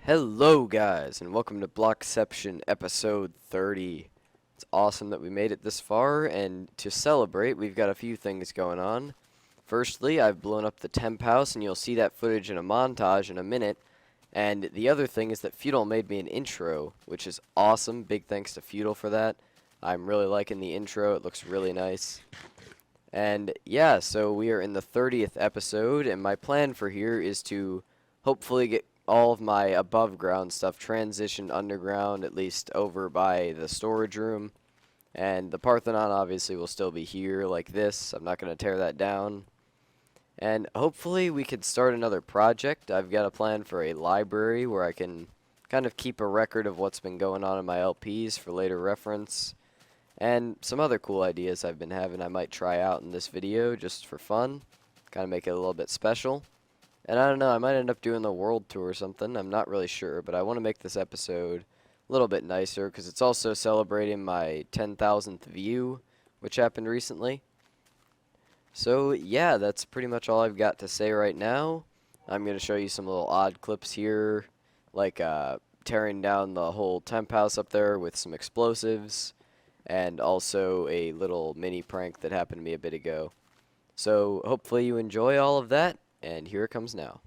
Hello guys, and welcome to Blockception episode 30. It's awesome that we made it this far, and to celebrate, we've got a few things going on. Firstly, I've blown up the temp house, and you'll see that footage in a montage in a minute. And the other thing is that Feudal made me an intro, which is awesome. Big thanks to Feudal for that. I'm really liking the intro, it looks really nice. And yeah, so we are in the 30th episode, and my plan for here is to hopefully get all of my above ground stuff transitioned underground, at least over by the storage room. And the Parthenon obviously will still be here like this. I'm not going to tear that down. And hopefully we could start another project. I've got a plan for a library where I can kind of keep a record of what's been going on in my LPs for later reference. And some other cool ideas I've been having I might try out in this video just for fun. Kind of make it a little bit special. And I don't know, I might end up doing the world tour or something. I'm not really sure, but I want to make this episode a little bit nicer because it's also celebrating my 10,000th view, which happened recently. So yeah, that's pretty much all I've got to say right now. I'm going to show you some little odd clips here, like tearing down the whole temp house up there with some explosives, and also a little mini prank that happened to me a bit ago. So hopefully you enjoy all of that. And here it comes now.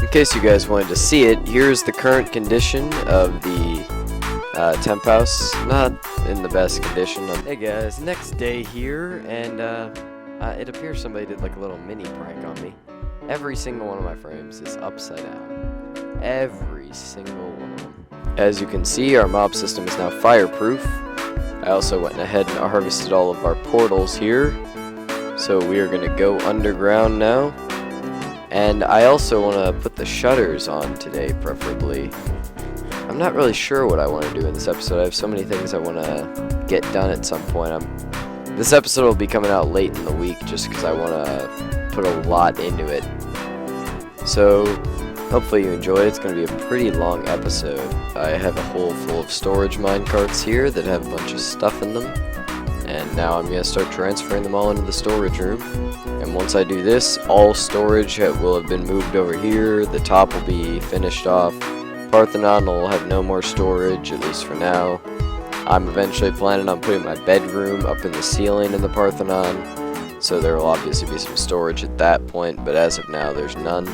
In case you guys wanted to see it, here's the current condition of the temp house. Not in the best condition. Hey guys, next day here, and it appears somebody did like a little mini prank on me. Every single one of my frames is upside down. Every single one of them. As you can see, our mob system is now fireproof. I also went ahead and harvested all of our portals here. So we are going to go underground now. And I also want to put the shutters on today, preferably. I'm not really sure what I want to do in this episode. I have so many things I want to get done at some point. This episode will be coming out late in the week just because I want to put a lot into it. So, hopefully you enjoyed it. It's going to be a pretty long episode. I have a hole full of storage minecarts here that have a bunch of stuff in them. And now I'm going to start transferring them all into the storage room. And once I do this, all storage will have been moved over here. The top will be finished off. Parthenon will have no more storage, at least for now. I'm eventually planning on putting my bedroom up in the ceiling in the Parthenon. So there will obviously be some storage at that point, but as of now, there's none.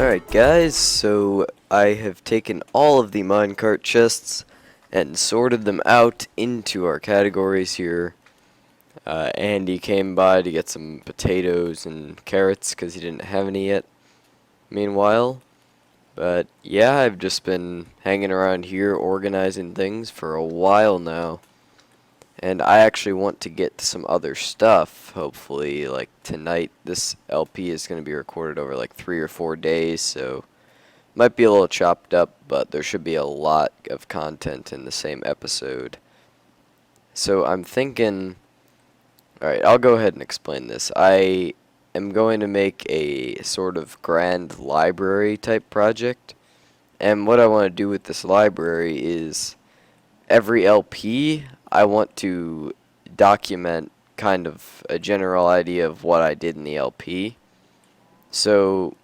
Alright guys, so I have taken all of the minecart chests and sorted them out into our categories here. Andy came by to get some potatoes and carrots because he didn't have any yet. Meanwhile, but yeah, I've just been hanging around here organizing things for a while now. And I actually want to get some other stuff, hopefully, like tonight. This LP is going to be recorded over like 3 or 4 days, so might be a little chopped up, but there should be a lot of content in the same episode. So I'm thinking, alright, I'll go ahead and explain this. I am going to make a sort of grand library type project. And what I want to do with this library is every LP, I want to document kind of a general idea of what I did in the LP. So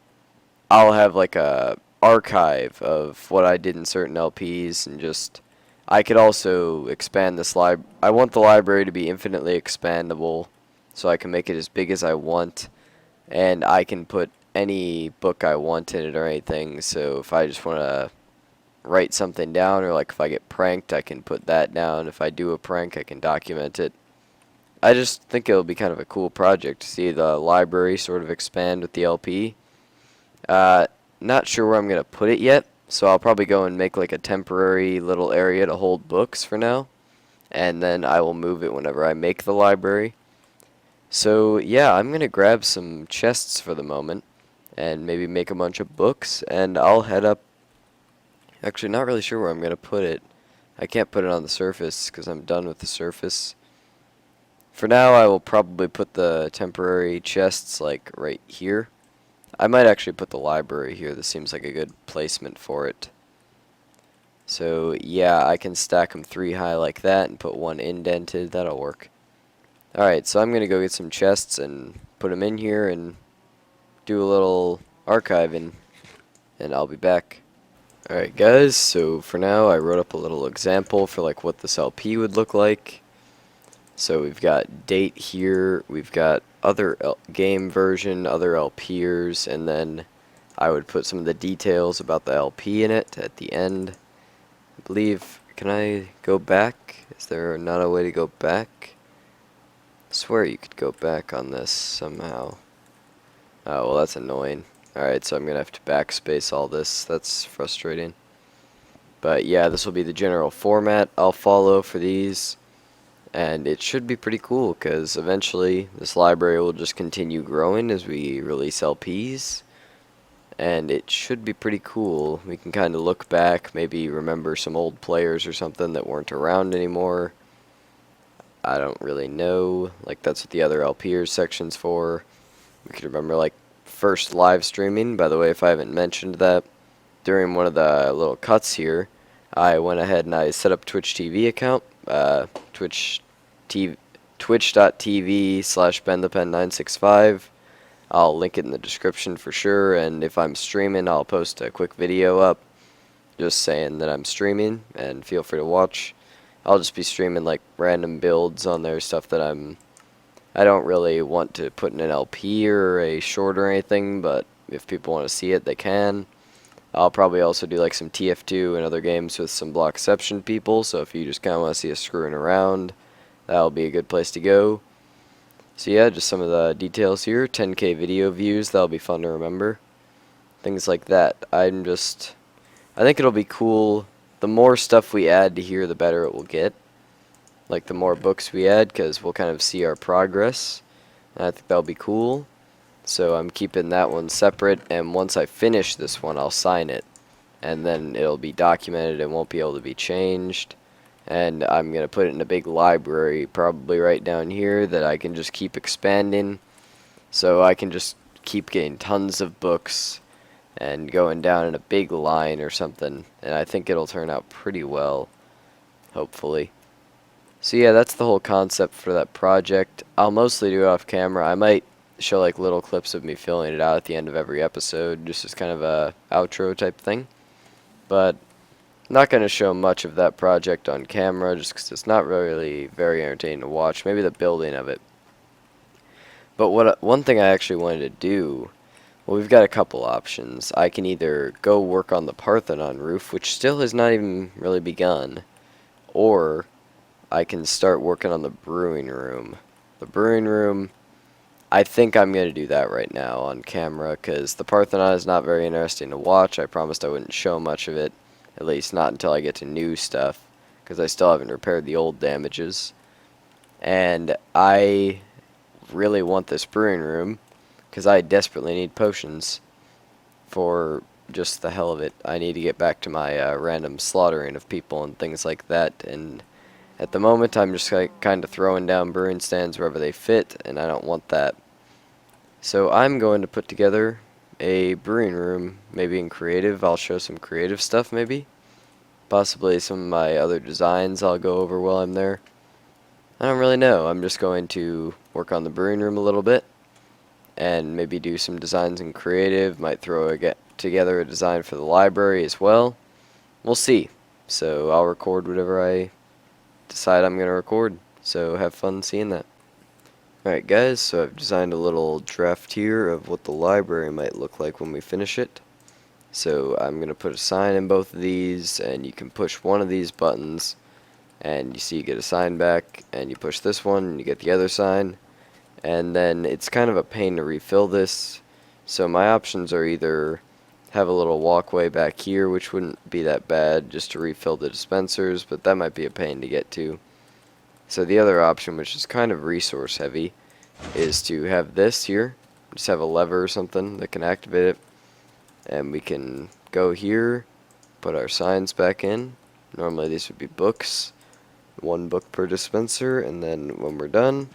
I'll have like a archive of what I did in certain LPs, and just I could also expand this I want the library to be infinitely expandable, so I can make it as big as I want, and I can put any book I want in it or anything. So if I just want to write something down, or like if I get pranked, I can put that down. If I do a prank, I can document it. I just think it'll be kind of a cool project to see the library sort of expand with the LP. Not sure where I'm going to put it yet, so I'll probably go and make like a temporary little area to hold books for now, and then I will move it whenever I make the library. So yeah, I'm going to grab some chests for the moment, and maybe make a bunch of books, and I'll head up. Actually, not really sure where I'm going to put it. I can't put it on the surface because I'm done with the surface. For now, I will probably put the temporary chests like right here. I might actually put the library here. This seems like a good placement for it. So yeah, I can stack them 3 high like that and put one indented. That'll work. Alright, so I'm going to go get some chests and put them in here and do a little archiving, and I'll be back. Alright guys, so for now I wrote up a little example for like what this LP would look like. So we've got date here, we've got other game version, other LPers, and then I would put some of the details about the LP in it at the end. I believe, can I go back? Is there not a way to go back? I swear you could go back on this somehow. Oh, well that's annoying. Alright, so I'm going to have to backspace all this. That's frustrating. But yeah, this will be the general format I'll follow for these. And it should be pretty cool, because eventually this library will just continue growing as we release LPs. And it should be pretty cool. We can kind of look back, maybe remember some old players or something that weren't around anymore. I don't really know. Like, that's what the other LPers section's for. We could remember, like, first live streaming. By the way, if I haven't mentioned that, during one of the little cuts here, I went ahead and I set up Twitch TV account. Twitch.tv/BenThePen965. I'll link it in the description for sure, and if I'm streaming, I'll post a quick video up just saying that I'm streaming, and feel free to watch. I'll just be streaming like random builds on there, stuff that I don't really want to put in an LP or a short or anything, but if people want to see it, they can. I'll probably also do like some TF2 and other games with some Blockception people, so if you just kind of want to see us screwing around, that'll be a good place to go. So yeah, just some of the details here. 10k video views, that'll be fun to remember. Things like that. I think it'll be cool. The more stuff we add to here, the better it will get. Like the more books we add, because we'll kind of see our progress. And I think that'll be cool. So I'm keeping that one separate, and once I finish this one, I'll sign it. And then it'll be documented and won't be able to be changed. And I'm going to put it in a big library, probably right down here, that I can just keep expanding. So I can just keep getting tons of books and going down in a big line or something. And I think it'll turn out pretty well, hopefully. So yeah, that's the whole concept for that project. I'll mostly do it off camera. I might show like little clips of me filling it out at the end of every episode, just as kind of a outro type thing. But I'm not going to show much of that project on camera, just because it's not really very entertaining to watch. Maybe the building of it. But one thing I actually wanted to do, well, we've got a couple options. I can either go work on the Parthenon roof, which still has not even really begun, or I can start working on the brewing room. The brewing room, I think I'm going to do that right now on camera, because the Parthenon is not very interesting to watch. I promised I wouldn't show much of it, at least not until I get to new stuff, because I still haven't repaired the old damages. And I really want this brewing room, because I desperately need potions for just the hell of it. I need to get back to my random slaughtering of people and things like that, and at the moment I'm just like kind of throwing down brewing stands wherever they fit, and I don't want that. So I'm going to put together a brewing room, maybe in creative. I'll show some creative stuff maybe. Possibly some of my other designs I'll go over while I'm there. I don't really know. I'm just going to work on the brewing room a little bit, and maybe do some designs in creative. Might together a design for the library as well. We'll see. So I'll record whatever I decide I'm going to record. So have fun seeing that. Alright guys, so I've designed a little draft here of what the library might look like when we finish it. So I'm going to put a sign in both of these, and you can push one of these buttons, and you see you get a sign back, and you push this one, and you get the other sign. And then it's kind of a pain to refill this, so my options are either have a little walkway back here, which wouldn't be that bad just to refill the dispensers, but that might be a pain to get to. So the other option, which is kind of resource heavy, is to have this here just have a lever or something that can activate it. And we can go here, put our signs back in. Normally these would be books. 1 book per dispenser, and then when we're done,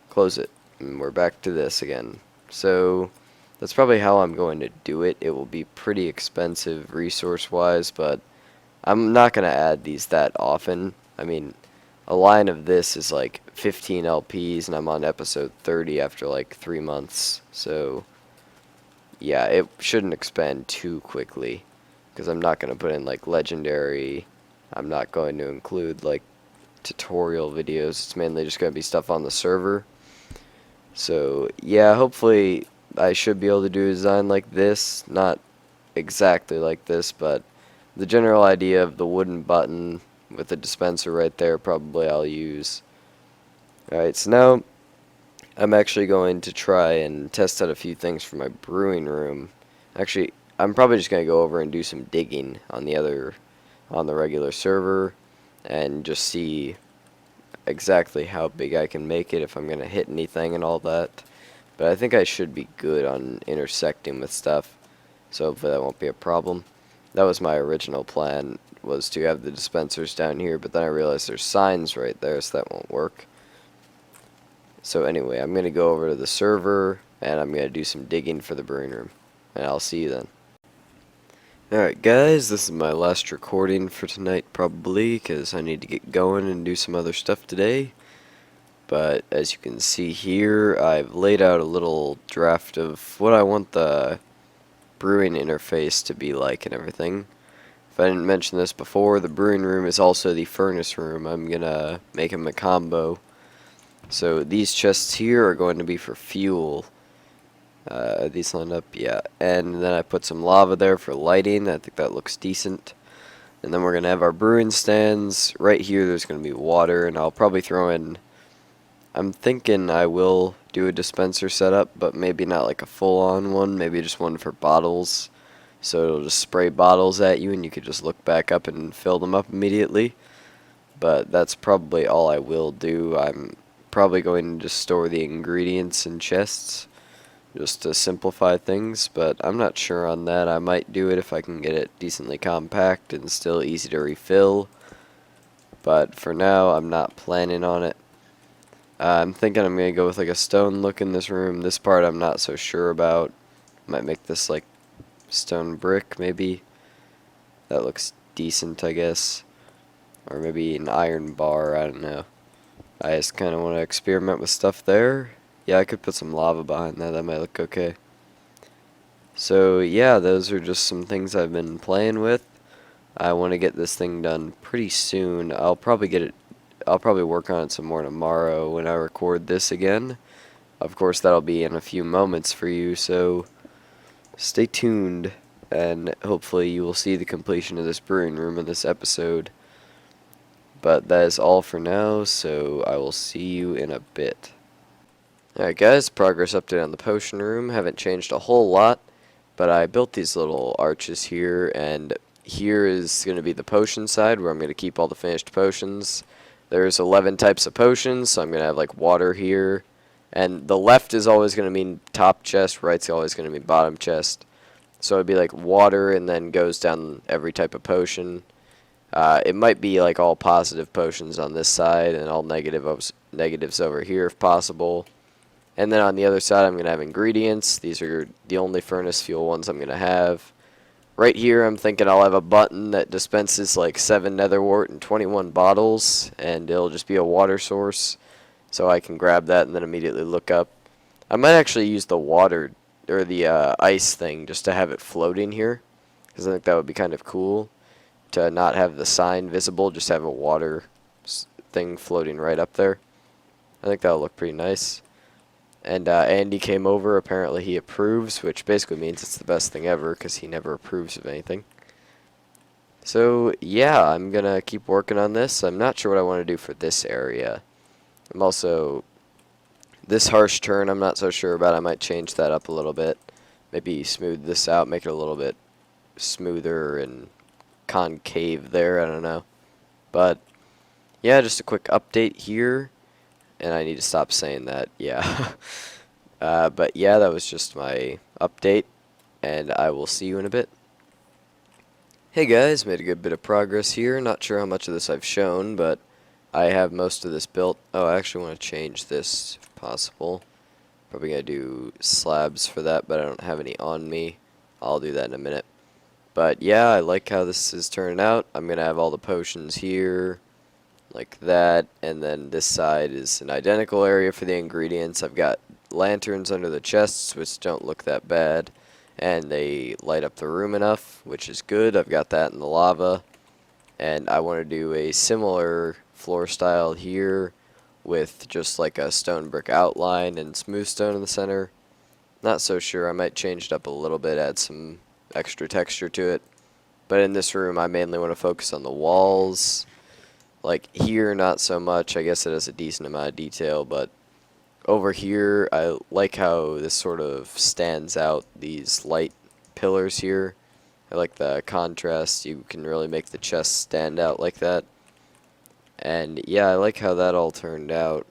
close it. And we're back to this again. So that's probably how I'm going to do it. It will be pretty expensive resource-wise, but I'm not going to add these that often. I mean, a line of this is like 15 LPs, and I'm on episode 30 after like 3 months. So yeah, it shouldn't expand too quickly, because I'm not going to put in like legendary. I'm not going to include like tutorial videos. It's mainly just going to be stuff on the server. So yeah, hopefully I should be able to do a design like this. Not exactly like this, but the general idea of the wooden button with the dispenser right there, probably I'll use. Alright, so now I'm actually going to try and test out a few things for my brewing room. Actually, I'm probably just going to go over and do some digging on the regular server and just see exactly how big I can make it, if I'm going to hit anything and all that. But I think I should be good on intersecting with stuff, so hopefully that won't be a problem. That was my original plan, was to have the dispensers down here, but then I realized there's signs right there, so that won't work. So anyway, I'm going to go over to the server, and I'm going to do some digging for the brewing room, and I'll see you then. Alright guys, this is my last recording for tonight probably, because I need to get going and do some other stuff today. But as you can see here, I've laid out a little draft of what I want the brewing interface to be like and everything. If I didn't mention this before, the brewing room is also the furnace room. I'm gonna make them a combo. So these chests here are going to be for fuel. These line up, yeah. And then I put some lava there for lighting. I think that looks decent. And then we're going to have our brewing stands. Right here there's going to be water, and I'll probably throw in... I'm thinking I will do a dispenser setup, but maybe not like a full-on one. Maybe just one for bottles. So it'll just spray bottles at you, and you could just look back up and fill them up immediately. But that's probably all I will do. I'm probably going to just store the ingredients in chests, just to simplify things, but I'm not sure on that. I might do it if I can get it decently compact and still easy to refill, but for now I'm not planning on it. I'm thinking I'm going to go with like a stone look in this room. This part I'm not so sure about. Might make this like stone brick maybe. That looks decent, I guess. Or maybe an iron bar, I don't know. I just kind of want to experiment with stuff there. Yeah, I could put some lava behind that. That might look okay. So yeah, those are just some things I've been playing with. I want to get this thing done pretty soon. I'll probably work on it some more tomorrow when I record this again. Of course, that'll be in a few moments for you, so stay tuned, and hopefully you will see the completion of this brewing room in this episode. But that is all for now, so I will see you in a bit. Alright guys, progress update on the potion room. Haven't changed a whole lot, but I built these little arches here, and here is going to be the potion side where I'm going to keep all the finished potions. There's 11 types of potions, so I'm going to have like water here, and the left is always going to mean top chest, right's always going to mean bottom chest. So it'd be like water and then goes down every type of potion. It might be like all positive potions on this side and all negatives over here if possible. And then on the other side I'm going to have ingredients. These are the only furnace fuel ones I'm going to have. Right here I'm thinking I'll have a button that dispenses like 7 netherwort and 21 bottles, and it'll just be a water source. So I can grab that and then immediately look up. I might actually use the water or the ice thing just to have it floating here, because I think that would be kind of cool to not have the sign visible, just have a water thing floating right up there. I think that'll look pretty nice. And Andy came over. Apparently he approves, which basically means it's the best thing ever, because he never approves of anything. So yeah, I'm gonna keep working on this. I'm not sure what I want to do for this area. I'm also, this harsh turn I'm not so sure about. I might change that up a little bit. Maybe smooth this out, make it a little bit smoother and concave there, I don't know. But yeah, just a quick update here. And I need to stop saying that, yeah. But yeah, that was just my update, and I will see you in a bit. Hey guys, made a good bit of progress here. Not sure how much of this I've shown, but I have most of this built. Oh, I actually want to change this if possible. Probably gonna do slabs for that, but I don't have any on me. I'll do that in a minute. But yeah, I like how this is turning out. I'm gonna have all the potions here, like that, and then this side is an identical area for the ingredients. I've got lanterns under the chests, which don't look that bad, and they light up the room enough, which is good. I've got that in the lava, and I want to do a similar floor style here with just like a stone brick outline and smooth stone in the center. Not so sure. I might change it up a little bit, add some extra texture to it. But in this room, I mainly want to focus on the walls. Like here, not so much. I guess it has a decent amount of detail, but over here, I like how this sort of stands out, these light pillars here. I like the contrast. You can really make the chest stand out like that. And yeah, I like how that all turned out.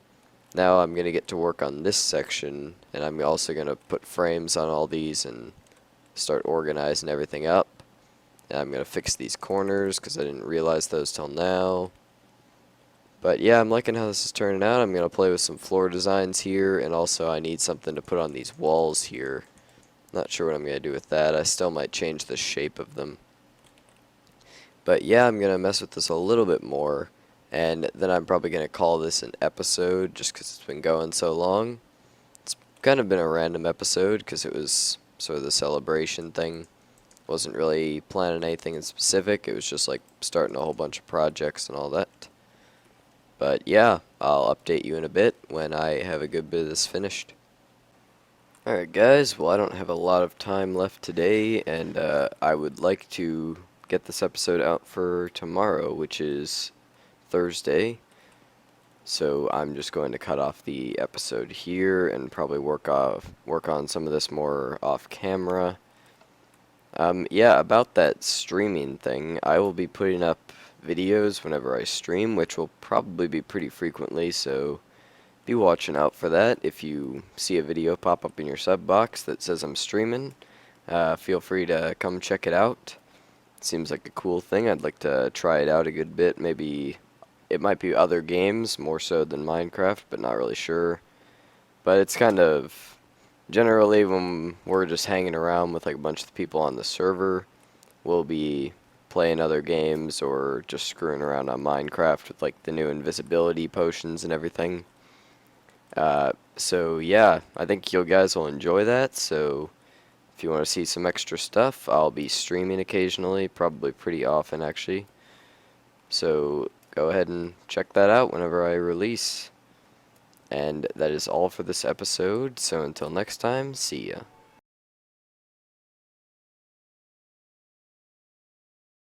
Now I'm going to get to work on this section, and I'm also going to put frames on all these and start organizing everything up. And I'm going to fix these corners because I didn't realize those till now. But yeah, I'm liking how this is turning out. I'm going to play with some floor designs here, and also I need something to put on these walls here. Not sure what I'm going to do with that. I still might change the shape of them. But yeah, I'm going to mess with this a little bit more, and then I'm probably going to call this an episode just because it's been going so long. It's kind of been a random episode because it was sort of the celebration thing. Wasn't really planning anything in specific. It was just like starting a whole bunch of projects and all that. But yeah, I'll update you in a bit when I have a good bit of this finished. Alright guys, well I don't have a lot of time left today, and I would like to get this episode out for tomorrow, which is Thursday. So I'm just going to cut off the episode here and probably work on some of this more off camera. Yeah, about that streaming thing, I will be putting up videos whenever I stream, which will probably be pretty frequently, so be watching out for that. If you see a video pop up in your sub box that says I'm streaming, feel free to come check it out. Seems like a cool thing. I'd like to try it out a good bit. Maybe it might be other games more so than Minecraft, but not really sure. But it's kind of generally when we're just hanging around with like a bunch of people on the server, we'll be playing other games or just screwing around on Minecraft with like the new invisibility potions and everything. So yeah, I think you guys will enjoy that. So if you want to see some extra stuff, I'll be streaming occasionally, probably pretty often actually. So go ahead and check that out whenever I release. And that is all for this episode, so until next time, see ya.